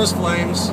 those flames.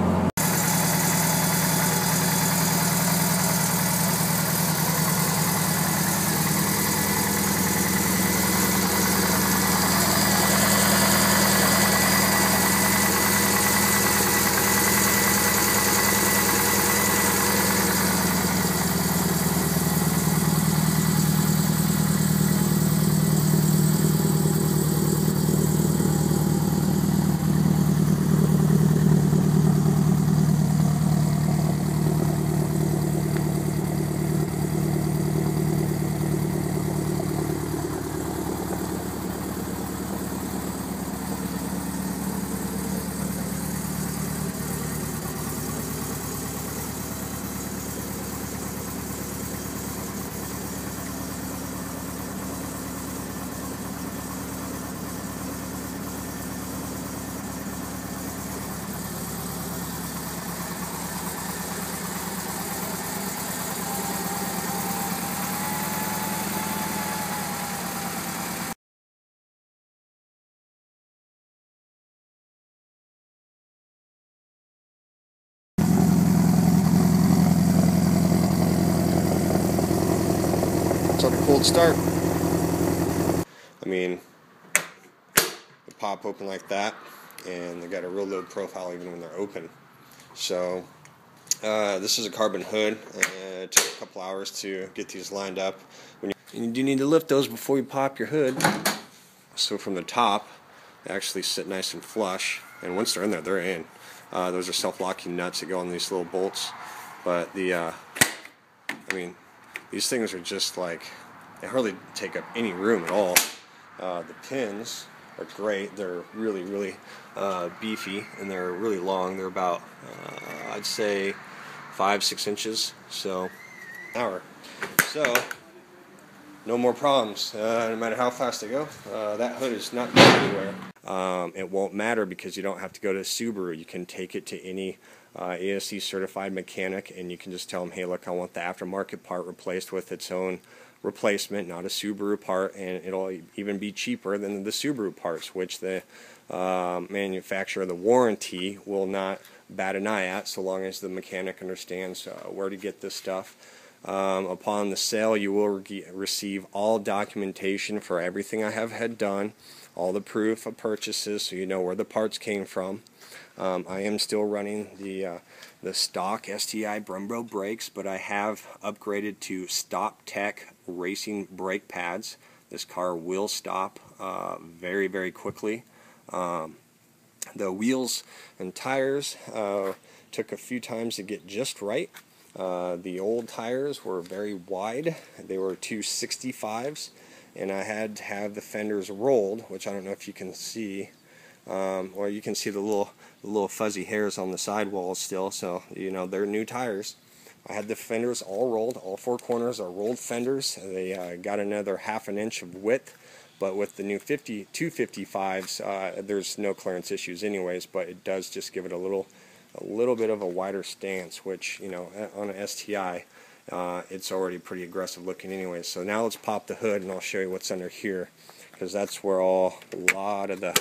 On a cold start. I mean, they pop open like that, and they got a real low profile even when they're open. So this is a carbon hood. It took a couple hours to get these lined up. You do need to lift those before you pop your hood. So from the top, they actually sit nice and flush, and once they're in there, they're in. Those are self-locking nuts that go on these little bolts. But I mean, these things are just like, they hardly take up any room at all. The pins are great. They're really, really beefy, and they're really long. They're about, I'd say, 5-6 inches. So, So, no more problems. No matter how fast they go, that hood is not going anywhere. It won't matter because you don't have to go to Subaru. You can take it to any ASE certified mechanic, and you can just tell them, hey, look, I want the aftermarket part replaced with its own replacement, not a Subaru part, and it'll even be cheaper than the Subaru parts, which the manufacturer of the warranty will not bat an eye at, so long as the mechanic understands where to get this stuff. Upon the sale, you will receive all documentation for everything I have had done, all the proof of purchases, so you know where the parts came from. I am still running the stock STI Brembo brakes, but I have upgraded to Stop Tech racing brake pads. This car will stop very, very quickly. The wheels and tires took a few times to get just right. The old tires were very wide. They were 265s, and I had to have the fenders rolled, which I don't know if you can see. Or you can see the little fuzzy hairs on the sidewalls still, so you know they're new tires. I had the fenders all rolled. All four corners are rolled fenders. They got another 1/2 inch of width, but with the new 255s, there's no clearance issues anyways, but it does just give it a little bit of a wider stance, which, you know, on an STI, it's already pretty aggressive looking anyways. So now let's pop the hood, and I'll show you what's under here, because that's where a lot of the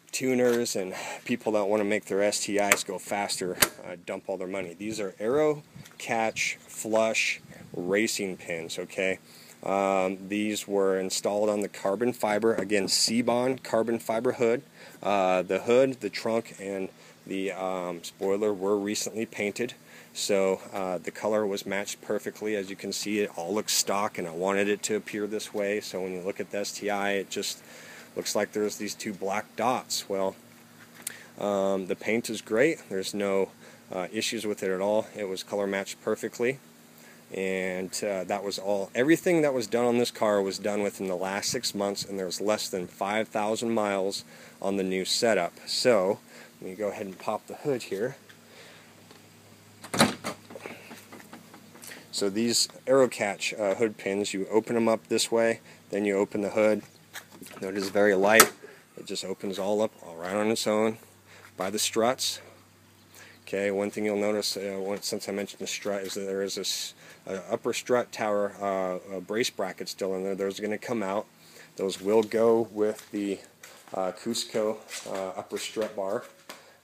tuners and people that want to make their STIs go faster dump all their money. These are Aero Catch Flush racing pins, okay? These were installed on the carbon fiber, again, C-bond carbon fiber hood. The hood, the trunk, and the spoiler were recently painted, so the color was matched perfectly. As you can see, it all looks stock, and I wanted it to appear this way, so when you look at the STI, it just looks like there's these two black dots. Well, the paint is great. There's no issues with it at all. It was color matched perfectly, and that was all. Everything that was done on this car was done within the last 6 months, and there's less than 5,000 miles on the new setup. So let me go ahead and pop the hood here. So these AeroCatch hood pins, you open them up this way, then you open the hood. Notice it's very light. It just opens all up all right on its own by the struts. Okay, one thing you'll notice since I mentioned the strut is that there is this upper strut tower brace bracket still in there. Those are going to come out. Those will go with the Cusco upper strut bar.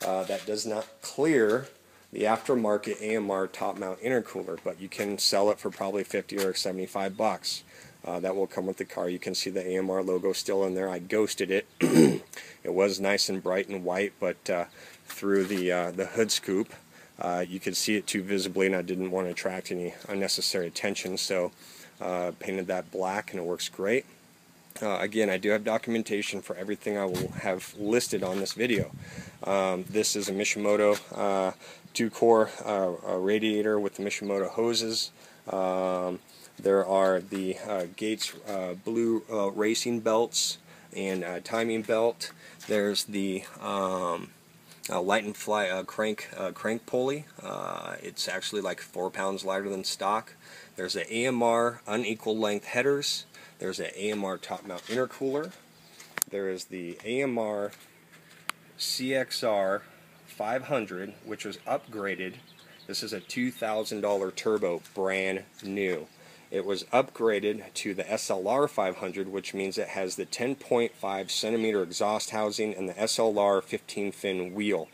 that does not clear the aftermarket AMR top mount intercooler, but you can sell it for probably 50 or 75 bucks. That will come with the car. You can see the AMR logo still in there. I ghosted it. It was nice and bright and white, but through the hood scoop, you could see it too visibly, and I didn't want to attract any unnecessary attention, so painted that black, and it works great. Again, I do have documentation for everything I will have listed on this video. This is a Mishimoto 2-core radiator with the Mishimoto hoses. There are the Gates blue racing belts and timing belt. There's the light and fly crank pulley. It's actually like 4 pounds lighter than stock. There's the AMR unequal length headers. There's an AMR top mount intercooler. There is the AMR CXR 500, which was upgraded. This is a $2,000 turbo, brand new. It was upgraded to the SLR 500, which means it has the 10.5 centimeter exhaust housing and the SLR 15 fin wheel.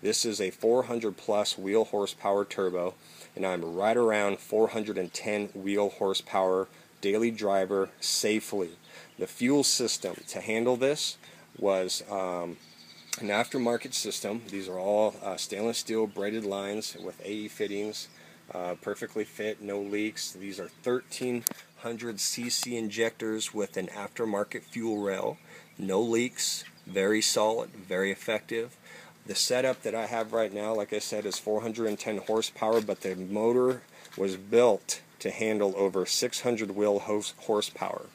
This is a 400 plus wheel horsepower turbo, and I'm right around 410 wheel horsepower daily driver safely. The fuel system to handle this was an aftermarket system. These are all stainless steel braided lines with AE fittings, perfectly fit, no leaks. These are 1300 cc injectors with an aftermarket fuel rail, no leaks, very solid, very effective. The setup that I have right now, like I said, is 410 horsepower, but the motor was built to handle over 600 wheel horsepower.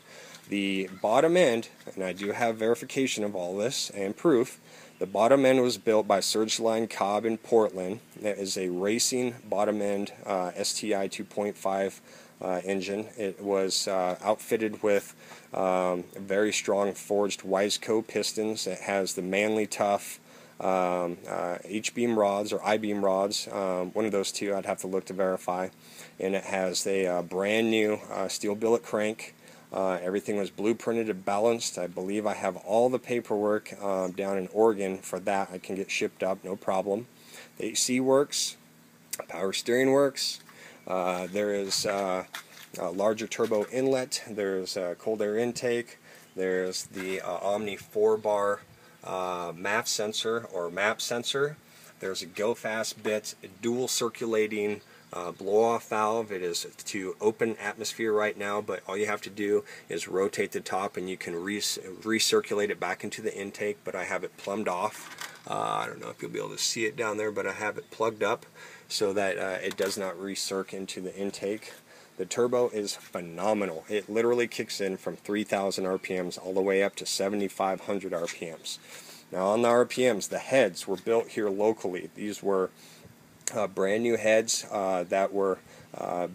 The bottom end, and I do have verification of all this and proof, the bottom end was built by Surgeline Cobb in Portland. That is a racing bottom end STI 2.5 engine. It was outfitted with very strong forged Wiseco pistons. It has the Manly Tough H-beam rods or I-beam rods, one of those two. I'd have to look to verify. And it has a brand new steel billet crank. Everything was blueprinted and balanced. I believe I have all the paperwork down in Oregon for that. I can get shipped up, no problem. The AC works, power steering works. There is a larger turbo inlet. There's a cold air intake. There's the Omni 4-bar MAF sensor or MAP sensor. There's a go fast bit, dual circulating blow-off valve. It is to open atmosphere right now, but all you have to do is rotate the top and you can recirculate it back into the intake, but I have it plumbed off. I don't know if you'll be able to see it down there, but I have it plugged up so that it does not recirc into the intake. The turbo is phenomenal. It literally kicks in from 3,000 RPMs all the way up to 7,500 RPMs. Now on the RPMs, the heads were built here locally. These were brand new heads that were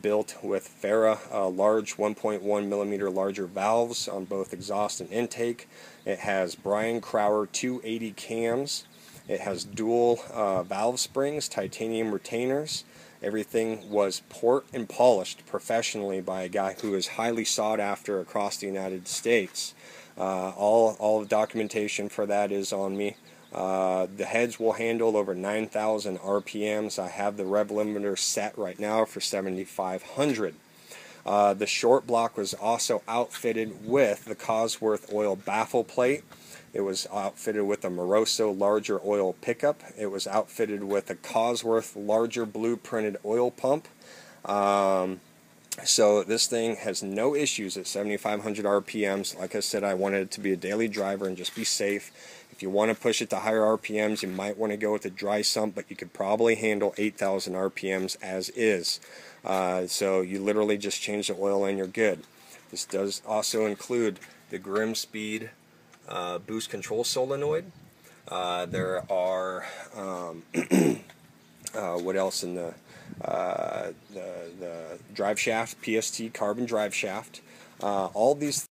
built with Farah large 1.1 millimeter larger valves on both exhaust and intake. It has Brian Crower 280 cams. It has dual valve springs, titanium retainers. Everything was port and polished professionally by a guy who is highly sought after across the United States. All the documentation for that is on me. The heads will handle over 9,000 RPMs. I have the rev limiter set right now for 7,500. The short block was also outfitted with the Cosworth oil baffle plate. It was outfitted with a Moroso larger oil pickup. It was outfitted with a Cosworth larger blueprinted oil pump. So this thing has no issues at 7,500 RPMs. Like I said, I wanted it to be a daily driver and just be safe. If you want to push it to higher RPMs, you might want to go with a dry sump, but you could probably handle 8,000 RPMs as is. So you literally just change the oil and you're good. This does also include the Grim Speed boost control solenoid. There are what else in the drive shaft, PST carbon drive shaft. All these